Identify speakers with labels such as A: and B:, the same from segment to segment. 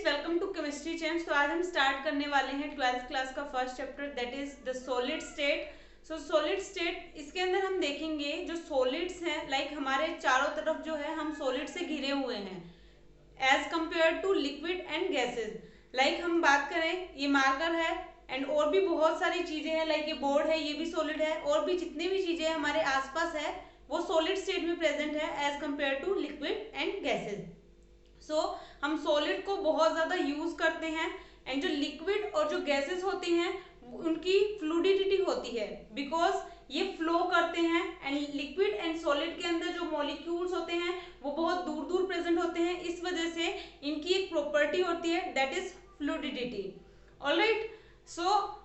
A: Welcome to chemistry चैम्स। तो आज हम स्टार्ट करने वाले हैं 12th क्लास का first chapter, that is the solid state. So solid state, इसके अंदर हम देखेंगे जो सॉलिड्स हैं, लाइक हमारे चारों तरफ जो है हम सॉलिड से घिरे हुए हैं as compare to liquid and gases. Like हम बात करें, ये मार्कर है एंड और भी बहुत सारी चीजें हैं, लाइक ये बोर्ड है, ये भी सॉलिड है, और भी जितनी भी चीजें हमारे आसपास है वो सॉलिड स्टेट में प्रेजेंट है as compare to liquid and gases. So हम सॉलिड को बहुत ज़्यादा यूज़ करते हैं एंड जो लिक्विड और जो गैसेस होती हैं उनकी फ्लूडिडिटी होती है बिकॉज ये फ्लो करते हैं एंड लिक्विड एंड सॉलिड के अंदर जो मॉलिक्यूल्स होते हैं वो बहुत दूर दूर प्रेजेंट होते हैं। इस वजह से इनकी एक प्रॉपर्टी होती है दैट इज फ्लूडिडिटी। ऑलराइट, सो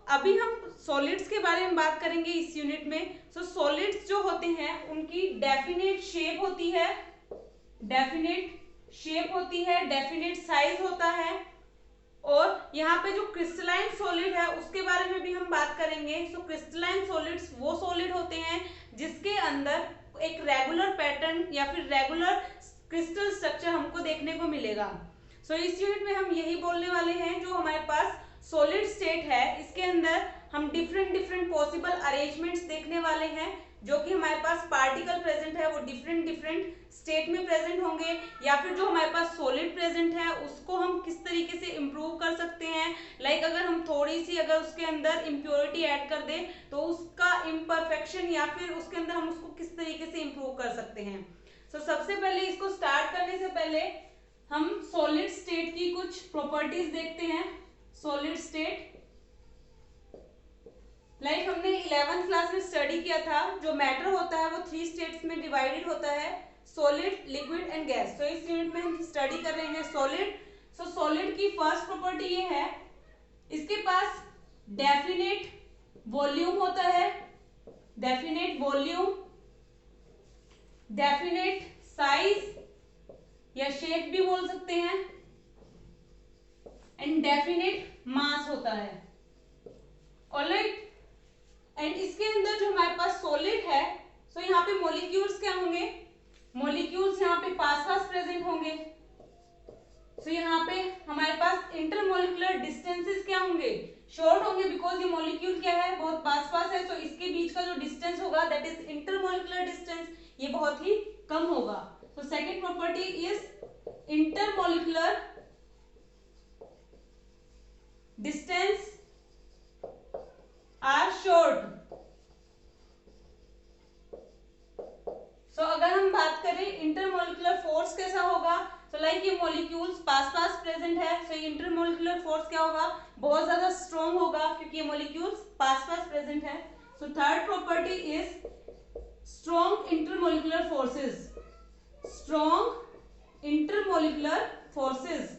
A: अभी हम सॉलिड्स के बारे में बात करेंगे इस यूनिट में। सो सॉलिड्स जो होते हैं उनकी डेफिनेट शेप होती है, डेफिनेट साइज होता है, और यहाँ पे जो क्रिस्टलाइन सॉलिड है उसके बारे में भी हम बात करेंगे। सो क्रिस्टलाइन सॉलिड्स वो सॉलिड होते हैं जिसके अंदर एक रेगुलर पैटर्न या फिर रेगुलर क्रिस्टल स्ट्रक्चर हमको देखने को मिलेगा। सो इस यूनिट में हम यही बोलने वाले हैं, जो हमारे पास सॉलिड स्टेट है इसके अंदर हम डिफरेंट पॉसिबल अरेंजमेंट्स देखने वाले हैं। जो कि हमारे पास पार्टिकल प्रेजेंट है वो डिफरेंट स्टेट में प्रेजेंट होंगे, या फिर जो हमारे पास सॉलिड प्रेजेंट है उसको हम किस तरीके से इम्प्रूव कर सकते हैं। लाइक अगर हम थोड़ी सी अगर उसके अंदर इम्प्योरिटी ऐड कर दें तो उसका इम्परफेक्शन या फिर उसके अंदर हम उसको किस तरीके से इम्प्रूव कर सकते हैं। सो सबसे पहले इसको स्टार्ट करने से पहले हम सॉलिड स्टेट की कुछ प्रॉपर्टीज देखते हैं। सॉलिड स्टेट, लाइक हमने 11th क्लास में स्टडी किया था, जो मैटर होता है वो 3 स्टेट्स में डिवाइडेड होता है, सॉलिड, लिक्विड एंड गैस। तो इस यूनिट में हम स्टडी कर रहे हैं सॉलिड। सो सॉलिड की फर्स्ट प्रॉपर्टी ये है, इसके पास डेफिनेट वॉल्यूम होता है, डेफिनेट वॉल्यूम, डेफिनेट साइज या शेप भी बोल सकते हैं, एंड डेफिनेट मास होता है। ऑलराइट, एंड इसके अंदर जो हमारे पास सॉलिड है, सो यहाँ पे मॉलिक्यूल्स क्या होंगे, मॉलिक्यूल्स यहाँ पे पास पास प्रेजेंट होंगे। सो यहाँ पे हमारे पास इंटरमोलिकुलर डिस्टेंसेस क्या होंगे, शॉर्ट होंगे, बिकॉज ये मॉलिक्यूल क्या है बहुत पास पास है। सो इसके बीच का जो डिस्टेंस होगा दैट इज इंटरमोलिकुलर डिस्टेंस, ये बहुत ही कम होगा। So second property is intermolecular distance are short. So अगर हम बात करें इंटरमोलिकुलर फोर्स कैसा होगा, तो लाइक ये मॉलिक्यूल्स पास पास प्रेजेंट है, सो इंटरमोलिकुलर फोर्स क्या होगा, बहुत ज्यादा स्ट्रॉन्ग होगा क्योंकि ये मॉलिक्यूल्स पास पास प्रेजेंट है। So third property is strong intermolecular forces, strong intermolecular forces.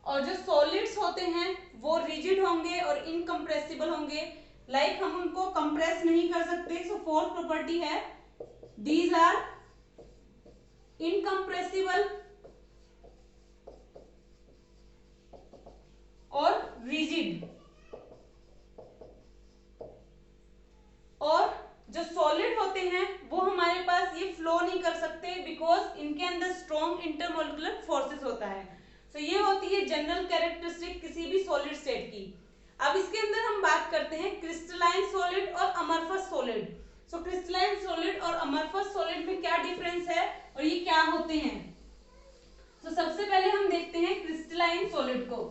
A: और जो सॉलिड्स होते हैं वो रिजिड होंगे और इनकम्प्रेसिबल होंगे, लाइक हम उनको कंप्रेस नहीं कर सकते। सो फोर्थ प्रॉपर्टी है, दीज आर इनकम्प्रेसिबल और रिजिड। और जो सॉलिड होते हैं वो हमारे पास ये फ्लो नहीं कर सकते बिकॉज इनके अंदर स्ट्रॉन्ग इंटरमोलिकुलर फोर्सेस होता है। तो ये होती है जनरल कैरेक्टरिस्टिक किसी भी सॉलिड स्टेट की। अब इसके अंदर हम बात करते हैं क्रिस्टलाइन सॉलिड और amorphous solid. So crystalline solid और अमरफस सॉलिड में क्या डिफरेंस है और ये क्या होते हैं। तो सबसे पहले हम देखते हैं क्रिस्टलाइन सॉलिड को।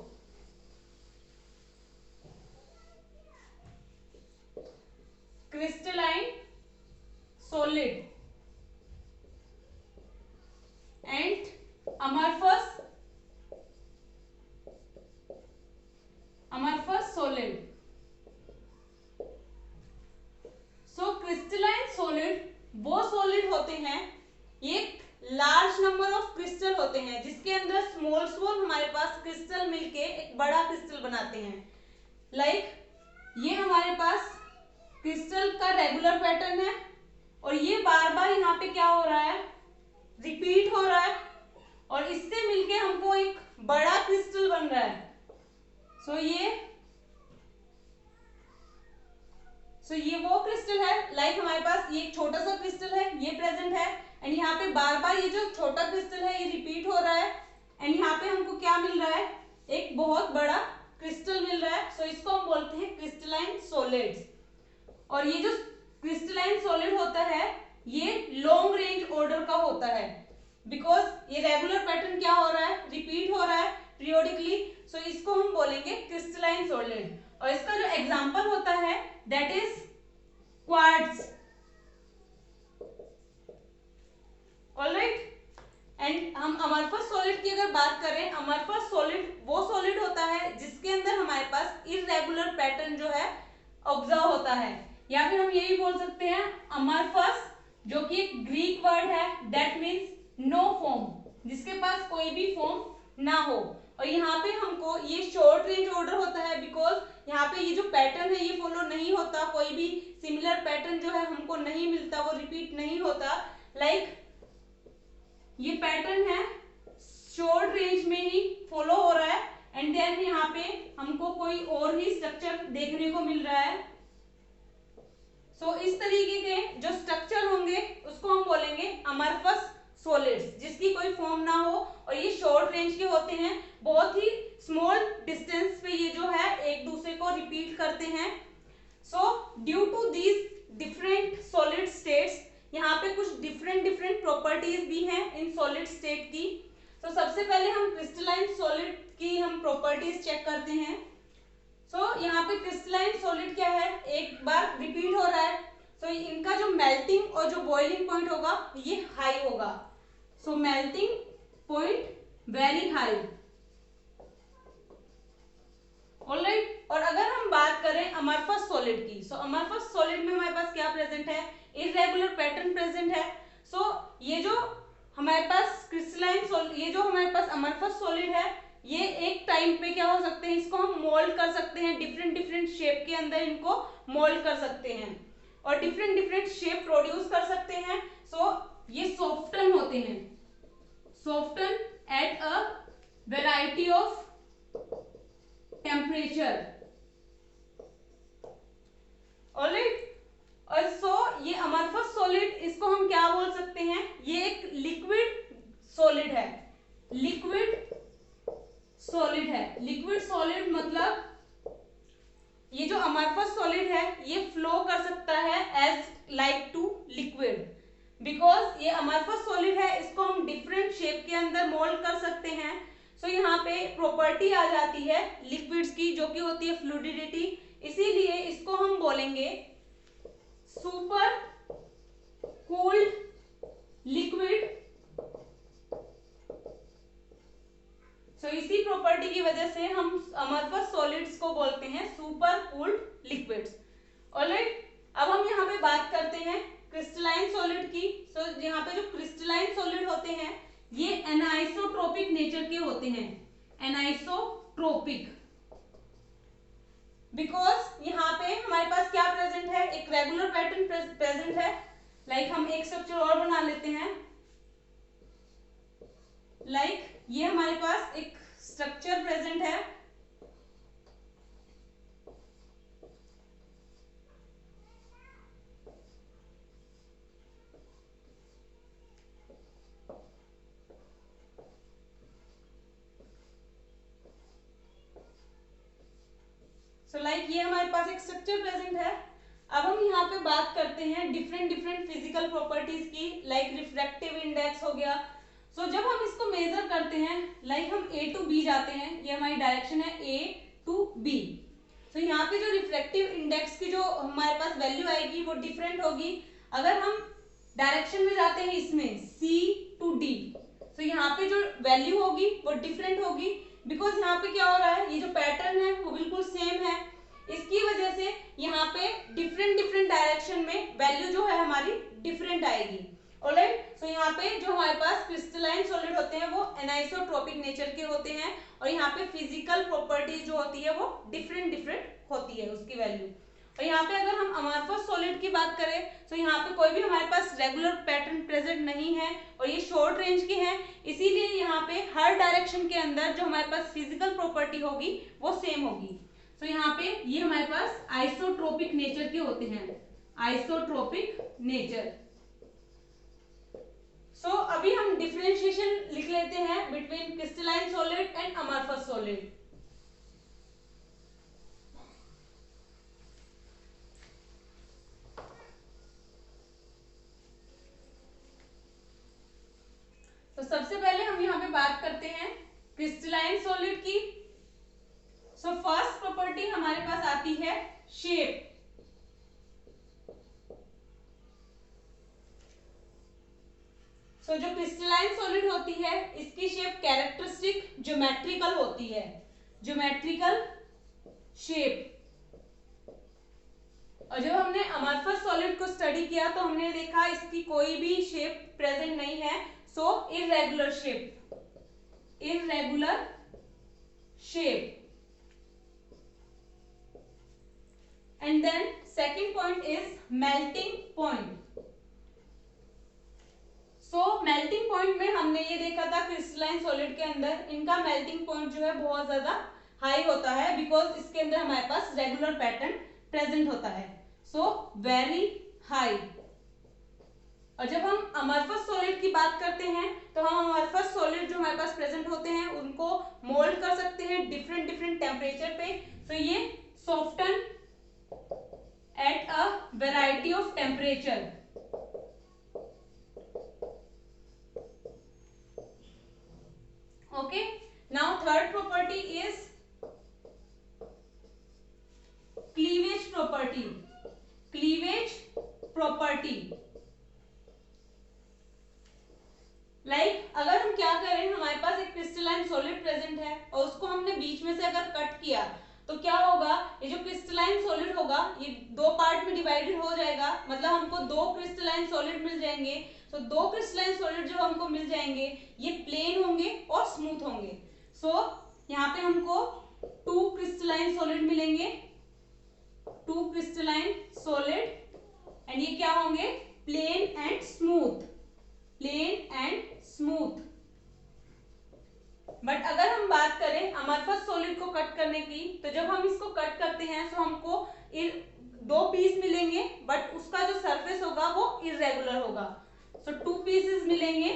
A: Crystalline solid and amorphous solid. So crystalline solid वो सॉलिड होते हैं, ये लार्ज नंबर ऑफ क्रिस्टल होते हैं जिसके अंदर स्मॉल हमारे पास क्रिस्टल मिलके एक बड़ा क्रिस्टल बनाते हैं। लाइक ये हमारे पास क्रिस्टल का रेगुलर पैटर्न है और ये बार बार यहाँ पे क्या हो रहा है, रिपीट हो रहा है, और इससे मिलके हमको एक बड़ा क्रिस्टल बन रहा है। सो ये सो ये वो क्रिस्टल है, लाइक हमारे पास ये एक छोटा सा क्रिस्टल है, ये प्रेजेंट है, एंड यहाँ पे बार बार ये जो छोटा क्रिस्टल है ये रिपीट हो रहा है, एंड यहाँ पे हमको क्या मिल रहा है, एक बहुत बड़ा क्रिस्टल मिल रहा है। सो इसको हम बोलते हैं क्रिस्टलाइन सॉलिड्स। और ये जो क्रिस्टलाइन सॉलिड होता है ये लॉन्ग रेंज ऑर्डर का होता है, बिकॉज ये रेगुलर पैटर्न क्या हो रहा है, रिपीट हो रहा है पीरियोडिकली। सो इसको हम बोलेंगे क्रिस्टलाइन सॉलिड। और इसका जो एग्जांपल होता है that is quartz. Alright, and हम अमरफस सॉलिड की अगर बात करें, अमरफस सॉलिड वो सॉलिड होता है जिसके अंदर हमारे पास इररेगुलर पैटर्न जो है ऑब्जर्व होता है, या फिर हम ये भी बोल सकते हैं अमरफस, जो कि एक ग्रीक वर्ड है, दैट मीन्स नो फॉर्म, जिसके पास कोई भी फॉर्म ना हो। और यहाँ पे हमको ये शॉर्ट रेंज ऑर्डर होता है, बिकॉज यहाँ पे ये जो पैटर्न है ये फॉलो नहीं होता, कोई भी सिमिलर पैटर्न जो है हमको नहीं मिलता, वो रिपीट नहीं होता। लाइक ये पैटर्न है शॉर्ट रेंज में ही फॉलो हो रहा है, एंड देन यहाँ पे हमको कोई और ही स्ट्रक्चर देखने को मिल रहा है। सो इस तरीके के जो स्ट्रक्चर होंगे उसको हम बोलेंगे अमरफस सॉलिड्स, जिसकी कोई फॉर्म ना हो, और ये शॉर्ट रेंज के होते हैं, बहुत ही स्मॉल डिस्टेंस पे ये जो है एक दूसरे को रिपीट करते हैं। So due to these different solid states, यहाँ पे कुछ डिफरेंट प्रॉपर्टीज भी हैं इन सॉलिड स्टेट की। तो सबसे पहले हम क्रिस्टलाइन सॉलिड की हम प्रॉपर्टीज चेक करते हैं। यहाँ पे क्रिस्टलाइन सॉलिड क्या है, एक बार रिपीट हो रहा है, इनका जो मेल्टिंग और जो बॉइलिंग पॉइंट होगा ये हाई होगा। Melting point very high. Alright, और अगर हम बात करें अमरफस सॉलिड की, अमरफस सॉलिड में हमारे पास क्या प्रेजेंट है, इररेगुलर पैटर्न प्रेजेंट है। ये जो हमारे पास क्रिस्टलाइन सॉलिड, ये जो हमारे पास अमरफस सॉलिड है, ये एक टाइम पे क्या हो सकते हैं, इसको हम मोल्ड कर सकते हैं, डिफरेंट शेप के अंदर इनको मोल्ड कर सकते हैं और डिफरेंट शेप प्रोड्यूस कर सकते हैं। ये सॉफ्टन होते हैं, soften at a variety of temperature. Alright, और ये अमरफस सॉलिड, इसको हम क्या बोल सकते हैं, ये एक लिक्विड सॉलिड है, लिक्विड सॉलिड है। लिक्विड सॉलिड मतलब ये जो अमरफस सॉलिड है ये फ्लो कर सकता है as like to liquid, because ये अमरफस सॉलिड है, इसको हम डिफरेंट शेप के अंदर मोल्ड कर सकते हैं। यहाँ पे प्रॉपर्टी आ जाती है लिक्विड्स की, जो कि होती है फ्लूइडिटी, इसीलिए इसको हम बोलेंगे सुपर कूल्ड लिक्विड। इसी प्रॉपर्टी की वजह से हम अमरफस सॉलिड्स को बोलते हैं सुपर कूल्ड लिक्विड्स। ऑलराइट, अब हम यहाँ पे बात करते हैं क्रिस्टलाइन सॉलिड की। यहाँ पे जो क्रिस्टलाइन सॉलिड होते हैं ये एनाइसोट्रोपिक नेचर के होते हैं, एनाइसोट्रोपिक, बिकॉज यहाँ पे हमारे पास क्या प्रेजेंट है, एक रेगुलर पैटर्न प्रेजेंट है। लाइक हम एक स्ट्रक्चर और बना लेते हैं, लाइक ये हमारे पास एक स्ट्रक्चर प्रेजेंट है, लाइक ये हमारे पास एक स्ट्रक्चर प्रेजेंट है। अब हम यहाँ पे बात करते हैं डिफरेंट फिजिकल प्रॉपर्टीज की, लाइक रिफ्रैक्टिव इंडेक्स हो गया। जब हम इसको मेजर करते हैं, लाइक हम A to B जाते हैं, ये हमारी डायरेक्शन है A to B। यहाँ पे जो रिफ्रैक्टिव इंडेक्स की जो हमारे पास वैल्यू आएगी वो डिफरेंट होगी। अगर हम डायरेक्शन में जाते हैं इसमें C to D, यहाँ पे जो वैल्यू होगी वो डिफरेंट होगी, बिकॉज यहाँ पे क्या हो रहा है, ये जो पैटर्न है वो बिल्कुल सेम है, इसकी वजह से यहाँ पे डिफरेंट डायरेक्शन में वैल्यू जो है हमारी डिफरेंट आएगी। ऑलराइट, यहाँ पे जो हमारे पास क्रिस्टलाइन सॉलिड होते हैं वो एनाइसोट्रोपिक नेचर के होते हैं, और यहाँ पे फिजिकल प्रॉपर्टीज जो होती है वो डिफरेंट होती है उसकी वैल्यू। और यहाँ पे अगर हम अमरफस सॉलिड की बात करें, यहाँ पे कोई भी हमारे पास रेगुलर पैटर्न प्रेजेंट नहीं है, और ये शॉर्ट रेंज के हैं, इसीलिए यहाँ पे हर डायरेक्शन के अंदर जो हमारे पास फिजिकल प्रॉपर्टी होगी वो सेम होगी। तो यहाँ पे ये हमारे पास आइसोट्रोपिक नेचर के होते हैं, आइसोट्रोपिक नेचर। सो अभी हम डिफरेंशिएशन लिख लेते हैं between crystalline solid and amorphous solid. तो सबसे पहले हम यहाँ पे बात करते हैं क्रिस्टलाइन सॉलिड की। सो फर्स्ट प्रॉपर्टी हमारे पास आती है शेप। सो जो क्रिस्टलाइन सॉलिड होती है इसकी शेप कैरेक्टरिस्टिक ज्योमेट्रिकल होती है, ज्योमेट्रिकल शेप। और जब हमने अमॉर्फस सॉलिड को स्टडी किया तो हमने देखा इसकी कोई भी शेप प्रेजेंट नहीं है, so irregular shape, irregular shape. And then second point is melting point. So melting point में हमने ये देखा था क्रिस्टलाइन सॉलिड के अंदर इनका मेल्टिंग पॉइंट जो है बहुत ज्यादा हाई होता है, बिकॉज इसके अंदर हमारे पास रेगुलर पैटर्न प्रेजेंट होता है, सो वेरी हाई। और जब हम अमॉर्फस सॉलिड की बात करते हैं तो हम अमॉर्फस सॉलिड जो हमारे पास प्रेजेंट होते हैं उनको मोल्ड कर सकते हैं डिफरेंट डिफरेंट टेम्परेचर पे। तो ये soften at a variety of temperature. Okay, now third property is cleavage property, cleavage property। अगर हम क्या करें, हमारे पास एक क्रिस्टलाइन सॉलिड प्रेजेंट है और उसको हमने बीच में से अगर कट किया तो क्या होगा, ये जो क्रिस्टलाइन सॉलिड होगा ये दो पार्ट में डिवाइडेड हो जाएगा, मतलब हमको दो क्रिस्टलाइन सॉलिड मिल जाएंगे। तो दो क्रिस्टलाइन सॉलिड जो हमको मिल जाएंगे ये प्लेन होंगे और स्मूथ होंगे। सो यहाँ पे हमको टू क्रिस्टलाइन सॉलिड मिलेंगे, टू क्रिस्टलाइन सॉलिड, एंड ये क्या होंगे, plain and smooth, plain and smooth. But अगर हम बात करें अमॉर्फस सॉलिड को कट करने की, तो जब हम इसको कट करते हैं तो हमको दो पीस मिलेंगे, बट उसका जो सरफेस होगा वो इररेगुलर होगा। सो टू पीसेस मिलेंगे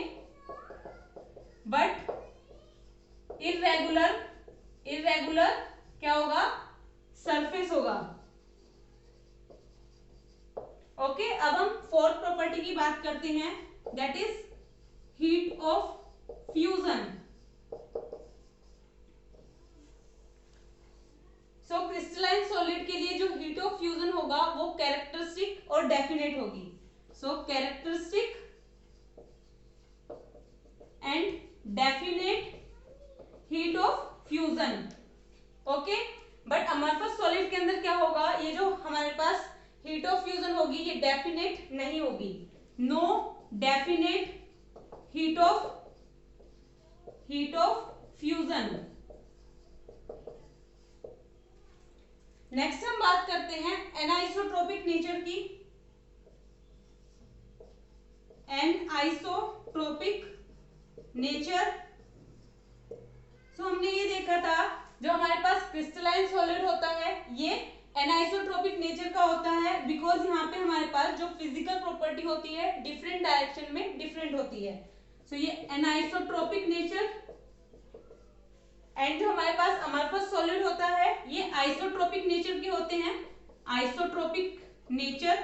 A: बट इररेगुलर, इररेगुलर क्या होगा, सरफेस होगा। ओके, अब हम फोर्थ प्रॉपर्टी की बात करते हैं, that is heat of fusion. So crystalline solid के लिए जो हीट ऑफ फ्यूजन होगा वो कैरेक्टरिस्टिक और डेफिनेट होगी। So characteristic and definite heat of fusion. Okay, but amorphous solid के अंदर क्या होगा, ये जो हमारे पास हीट ऑफ फ्यूजन होगी ये डेफिनेट नहीं होगी, no definite heat of fusion. Next हम बात करते हैं एनाइसोट्रोपिक नेचर की। एनाइसोट्रोपिक नेचर, सो हमने ये देखा था जो हमारे पास क्रिस्टलाइन सॉलिड होता है ये एनाइसोट्रोपिक नेचर का होता है, बिकॉज यहाँ पे हमारे पास जो फिजिकल प्रॉपर्टी होती है डिफरेंट डायरेक्शन में डिफरेंट होती है। सो ये एनाइसोट्रोपिक नेचर। एंड जो हमारे पास अमॉर्फस सॉलिड होता है ये आइसोट्रोपिक नेचर के होते हैं, आइसोट्रोपिक नेचर,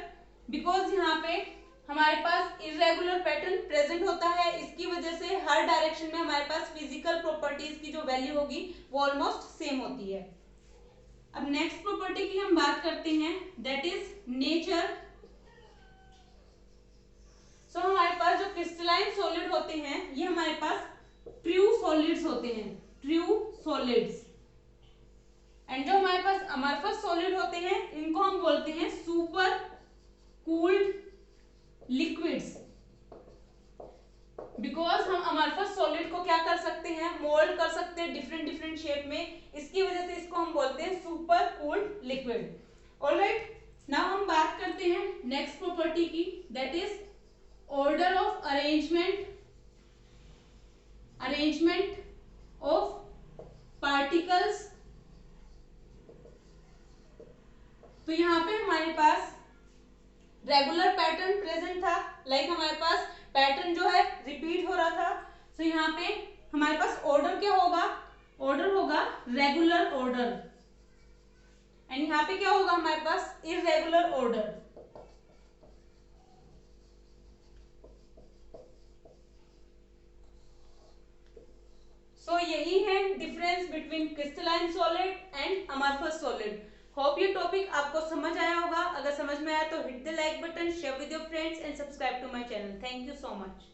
A: बिकॉज यहाँ पे हमारे पास इररेगुलर पैटर्न प्रेजेंट होता है, इसकी वजह से हर डायरेक्शन में हमारे पास फिजिकल प्रॉपर्टीज की जो वैल्यू होगी वो ऑलमोस्ट सेम होती है। अब नेक्स्ट प्रॉपर्टी की हम बात करते हैं, दैट इज नेचर। सो हमारे पास जो क्रिस्टलाइन सॉलिड होते हैं ये हमारे पास ट्रू सॉलिड्स होते हैं, ट्रू सॉलिड्स। एंड जो हमारे पास अमॉर्फस सॉलिड होते हैं इनको हम बोलते हैं सुपर कूल्ड लिक्विड्स, बिकॉज हम अमॉर्फस सॉलिड को क्या कर सकते हैं, मोल्ड कर सकते हैं डिफरेंट डिफरेंट शेप में, इसकी वजह से इसको हम बोलते हैं super cooled liquid. Alright, now हम बात करते हैं नेक्स्ट प्रॉपर्टी की, that is order of arrangement, arrangement of particles तो यहाँ पे हमारे पास रेगुलर पैटर्न प्रेजेंट था, लाइक हमारे पास पैटर्न जो है रिपीट हो रहा था। तो यहाँ पे हमारे पास ऑर्डर क्या होगा, ऑर्डर होगा रेगुलर ऑर्डर, एंड यहाँ पे क्या होगा हमारे पास इररेगुलर ऑर्डर। सो यही है difference between crystalline solid and amorphous solid. Hope ये टॉपिक आपको समझ आया होगा। अगर समझ में आया तो hit the like button, share with your friends and subscribe to my channel. Thank you so much.